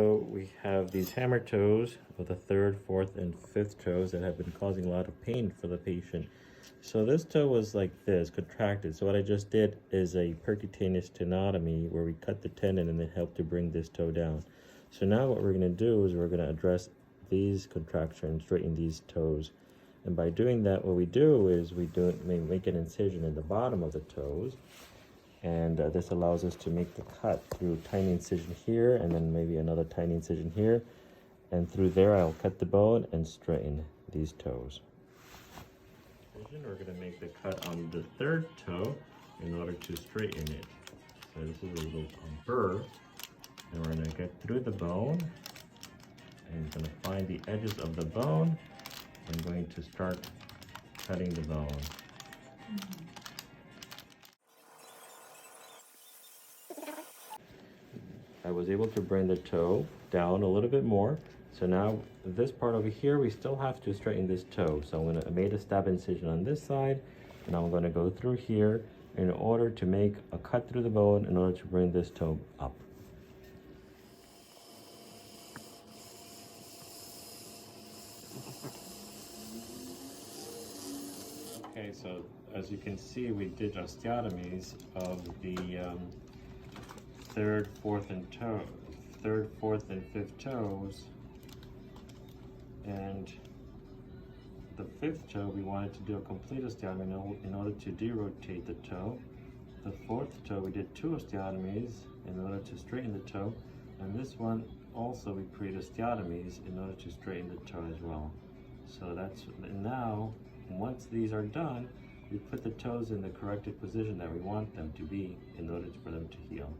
So we have these hammer toes of the third, fourth, and fifth toes that have been causing a lot of pain for the patient. So this toe was like this, contracted. So what I just did is a percutaneous tenotomy where we cut the tendon and then help to bring this toe down. So now what we're going to do is we're going to address these contractions, straighten these toes. And by doing that, what we do is we make an incision in the bottom of the toes. And this allows us to make the cut through tiny incision here and then maybe another tiny incision here. And through there, I'll cut the bone and straighten these toes. We're going to make the cut on the third toe in order to straighten it. So this is a little burr. And we're going to get through the bone. And we're going to find the edges of the bone. I'm going to start cutting the bone. I was able to bring the toe down a little bit more. So now this part over here, we still have to straighten this toe. So I made a stab incision on this side, and I'm going to go through here in order to make a cut through the bone in order to bring this toe up. Okay, so as you can see, we did osteotomies of the third, fourth, and fifth toes, and the fifth toe we wanted to do a complete osteotomy in order to derotate the toe. The fourth toe we did 2 osteotomies in order to straighten the toe, and this one also we created osteotomies in order to straighten the toe as well. So now once these are done, we put the toes in the corrected position that we want them to be in order for them to heal.